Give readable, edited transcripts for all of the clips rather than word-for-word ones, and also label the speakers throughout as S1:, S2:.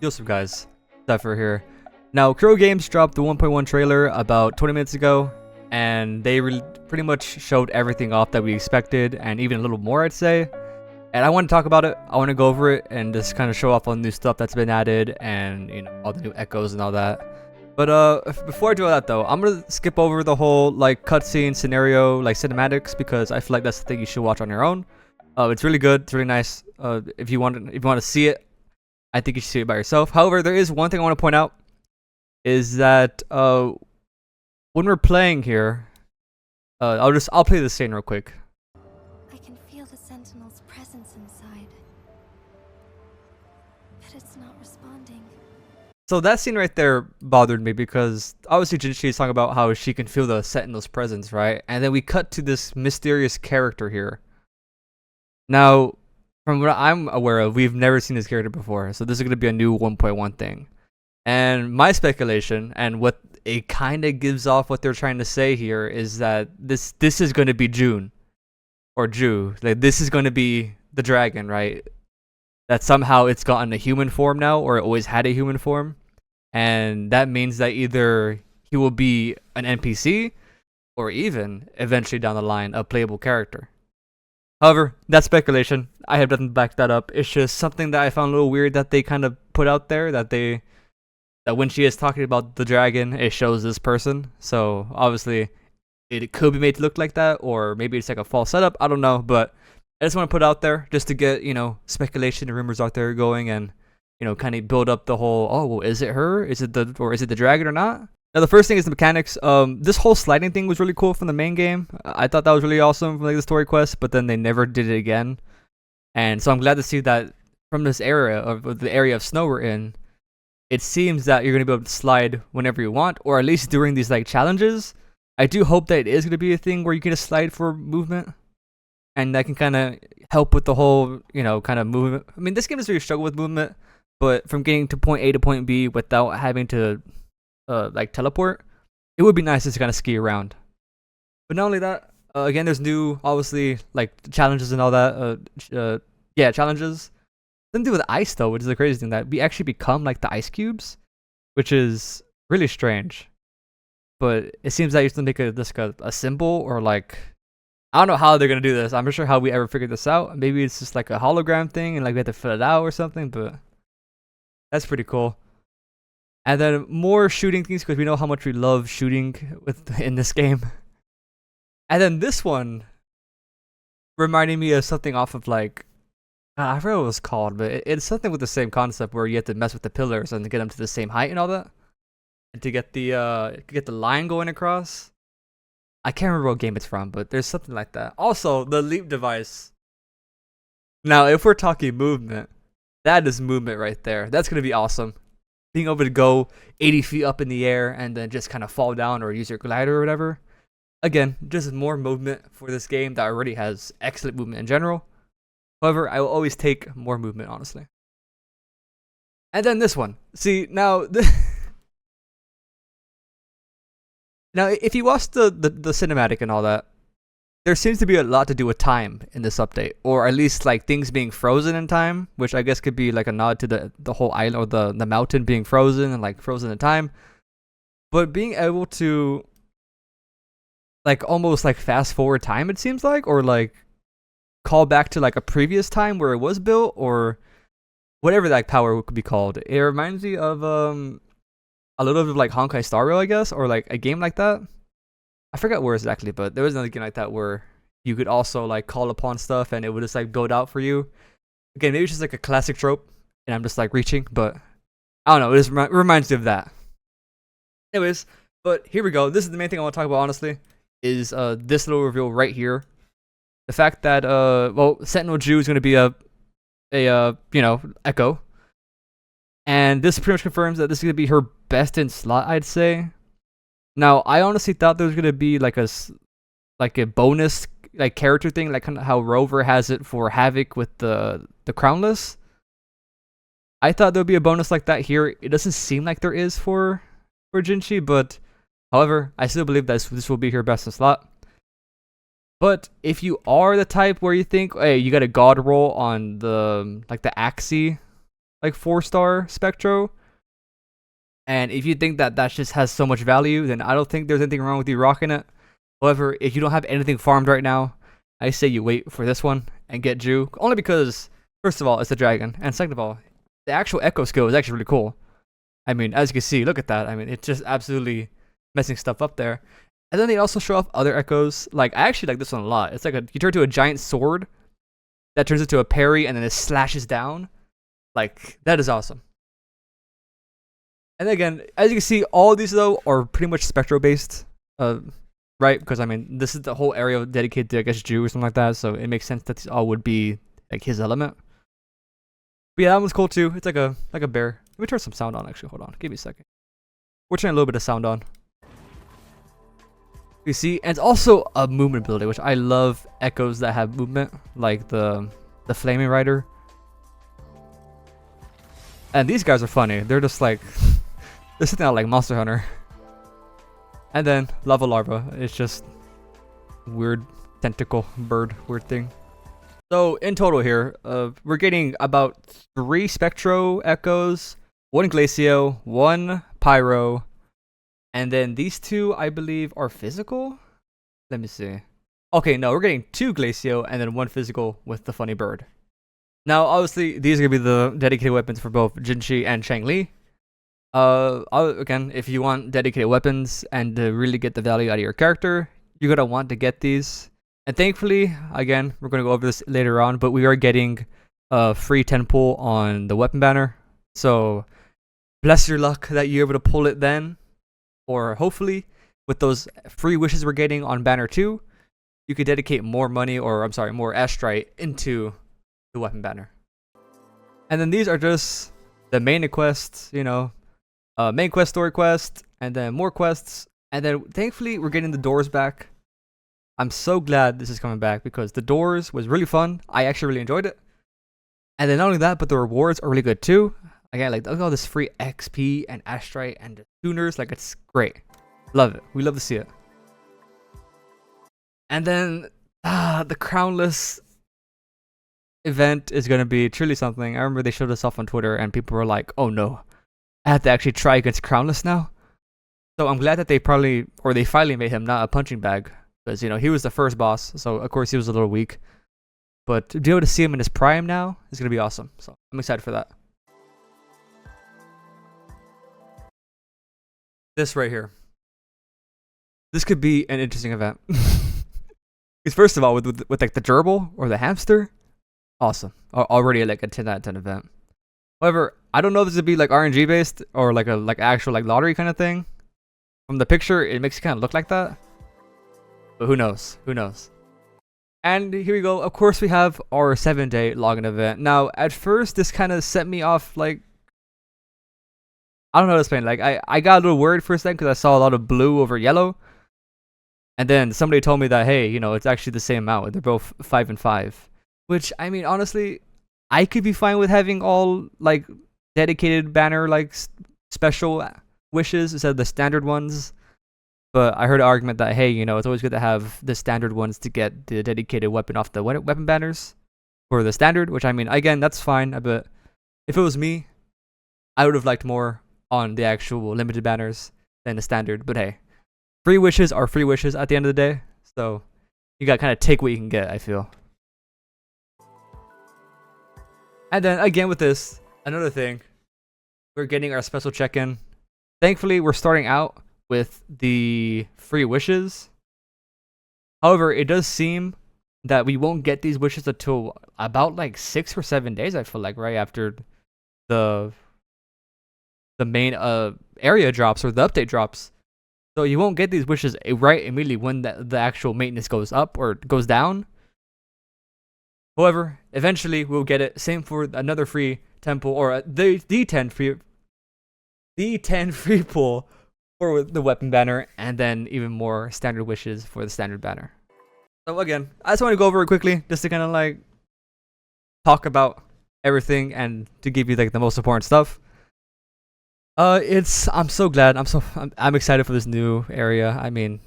S1: What's up, guys? Zephyr here. Now, Crow Games dropped the 1.1 trailer about 20 minutes ago, and they pretty much showed everything off that we expected, and even a little more, I'd say. And I want to talk about it. I want to go over it and just kind of show off all the new stuff that's been added, and all the new echoes and all that. But before I do all that, though, I'm gonna skip over the whole cutscene scenario, cinematics, because I feel like that's the thing you should watch on your own. It's really good. It's really nice. If you want to see it, I think you should see it by yourself. However, there is one thing I want to point out, is that when we're playing here, I'll play the scene real quick.
S2: I can feel the Sentinel's presence inside, but it's not responding.
S1: So that scene right there bothered me because obviously Jinshi is talking about how she can feel the Sentinel's presence, right? And then we cut to this mysterious character here. Now, from what I'm aware of, we've never seen this character before, so this is going to be a new 1.1 thing. And my speculation, and what it kind of gives off what they're trying to say here, is that this is going to be June, or Ju. This is going to be the dragon, right? That somehow it's gotten a human form now, or it always had a human form. And that means that either he will be an NPC, or even, eventually down the line, a playable character. However, that's speculation. I have nothing to back that up. It's just something that I found a little weird that they kind of put out there, that when she is talking about the dragon, it shows this person. So obviously, it could be made to look like that, or maybe it's like a false setup. I don't know, but I just want to put it out there just to get speculation and rumors out there going, and kind of build up the whole, oh well, is it her? Is it the dragon or not? Now, the first thing is the mechanics. This whole sliding thing was really cool from the main game. I thought that was really awesome from the story quest, but then they never did it again. And so I'm glad to see that from this area, of the area of snow we're in, it seems that you're going to be able to slide whenever you want, or at least during these challenges. I do hope that it is going to be a thing where you can just slide for movement, and that can kind of help with the whole, kind of movement. I mean, this game doesn't really struggle with movement, but from getting to point A to point B without having to teleport, it would be nice just to kind of ski around. But not only that, again, there's new, obviously, challenges and all that. Challenges. Something to do with ice, though, which is the crazy thing, that we actually become the ice cubes, which is really strange. But it seems that you have to make a symbol, or I don't know how they're gonna do this. I'm not sure how we ever figured this out. Maybe it's just a hologram thing, and we have to fill it out or something. But that's pretty cool. And then more shooting things, because we know how much we love shooting in this game. And then this one reminding me of something off of I forgot what it was called, but it's something with the same concept where you have to mess with the pillars and get them to the same height and all that, and to get the line going across. I can't remember what game it's from, but there's something like that. Also, the leap device. Now, if we're talking movement, that is movement right there. That's gonna be awesome. Being able to go 80 feet up in the air and then just kind of fall down or use your glider or whatever. Again, just more movement for this game that already has excellent movement in general. However, I will always take more movement, honestly. And then this one. See, now... Now, if you watch the cinematic and all that, there seems to be a lot to do with time in this update, or at least things being frozen in time, which I guess could be a nod to the whole island, or the mountain being frozen and frozen in time. But being able to almost fast forward time, it seems or call back to a previous time where it was built, or whatever that power could be called. It reminds me of a little bit of Honkai Star Rail, I guess, or a game like that. I forgot where exactly, but there was another game like that where you could also call upon stuff and it would just build out for you. Again, maybe it's just a classic trope and I'm just reaching, but I don't know, it just reminds me of that. Anyways, but here we go. This is the main thing I want to talk about, honestly, is this little reveal right here. The fact that Sentinel Ju is going to be a Echo. And this pretty much confirms that this is going to be her best in slot, I'd say. Now, I honestly thought there was going to be a bonus character thing, kind of how Rover has it for Havoc with the Crownless. I thought there would be a bonus like that here. It doesn't seem like there is for Jinshi, but however, I still believe that this will be her best in slot. But if you are the type where you think, hey, you got a god roll on the Axie like 4-star Spectro. And if you think that that just has so much value, then I don't think there's anything wrong with you rocking it. However, if you don't have anything farmed right now, I say you wait for this one and get Ju. Only because, first of all, it's a dragon. And second of all, the actual Echo skill is actually really cool. I mean, as you can see, look at that. I mean, it's just absolutely messing stuff up there. And then they also show off other Echoes. Like, I actually like this one a lot. It's like you turn to a giant sword that turns into a parry and then it slashes down. Like, that is awesome. And again, as you can see, all of these though are pretty much Spectro based, right? Because I mean, this is the whole area dedicated to, I guess, Jew or something like that. So it makes sense that these all would be like his element. But yeah, that one's cool too. It's like a bear. Let me turn some sound on. Actually, hold on, give me a second. We're turning a little bit of sound on. You see, and it's also a movement ability, which I love. Echoes that have movement, like the Flaming Rider. And these guys are funny. They're just like they're sitting out like Monster Hunter. And then Lava Larva. It's just weird tentacle bird weird thing. So in total here, we're getting about 3 Spectro Echoes, 1 Glacio, 1 Pyro, and then these 2 I believe are physical. Let me see. Okay, no, we're getting 2 Glacio and then 1 physical with the funny bird. Now, obviously, these are gonna be the dedicated weapons for both Jinshi and Chang-Li. Again, if you want dedicated weapons and to really get the value out of your character, you're gonna want to get these. And thankfully, again, we're gonna go over this later on, but we are getting a free 10 pull on the weapon banner. So, bless your luck that you're able to pull it then, or hopefully, with those free wishes we're getting on banner 2, you could dedicate more money, or I'm sorry, more Astrite into the weapon banner. And then these are just the main quests, you know, main quest, story quest, and then more quests. And then thankfully we're getting the doors back. I'm so glad this is coming back because the doors was really fun. I actually really enjoyed it. And then not only that, but the rewards are really good too. Again, like look at all this free XP and Astrite and tuners, like it's great. Love it. We love to see it. And then the crownless event is going to be truly something. I remember they showed us off on Twitter and people were like, oh no, I have to actually try against Crownless now. So I'm glad that they finally made him not a punching bag. Because, you know, he was the first boss, so of course he was a little weak. But to be able to see him in his prime now is going to be awesome. So I'm excited for that. This right here. This could be an interesting event. Because first of all, with like the gerbil or the hamster, awesome. Already like a 10 out of 10 event. However, I don't know if this would be like RNG based or like a actual like lottery kind of thing. From the picture, it makes it kind of look like that. But who knows? Who knows? And here we go. Of course, we have our 7-day login event. Now, at first, this kind of set me off like, I don't know how to explain. Like, I got a little worried for a second because I saw a lot of blue over yellow. And then somebody told me that, hey, you know, it's actually the same amount. They're both 5 and 5. Which, I mean, honestly, I could be fine with having all, like, dedicated banner, like, special wishes instead of the standard ones. But I heard an argument that, hey, you know, it's always good to have the standard ones to get the dedicated weapon off the weapon banners for the standard, which, I mean, again, that's fine. But if it was me, I would have liked more on the actual limited banners than the standard. But hey, free wishes are free wishes at the end of the day. So you got to kind of take what you can get, I feel. And then again with this, another thing, we're getting our special check-in. Thankfully, we're starting out with the free wishes. However, it does seem that we won't get these wishes until about like 6 or 7 days, I feel like, right after the main area drops or the update drops. So you won't get these wishes right immediately when the actual maintenance goes up or goes down. However, eventually we'll get it. Same for another free temple or the 10 free pull for the weapon banner, and then even more standard wishes for the standard banner. So again, I just want to go over it quickly just to kind of like talk about everything and to give you like the most important stuff. I'm so glad. I'm excited for this new area. I mean,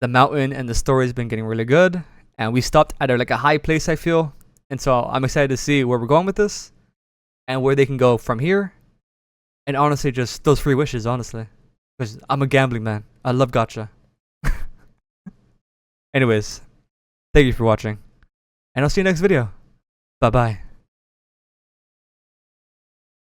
S1: the mountain and the story's been getting really good, and we stopped at like a high place, I feel, and so I'm excited to see where we're going with this. and where they can go from here. And honestly, just those 3 wishes, honestly. Because I'm a gambling man. I love gacha. Anyways, thank you for watching. And I'll see you next video. Bye bye.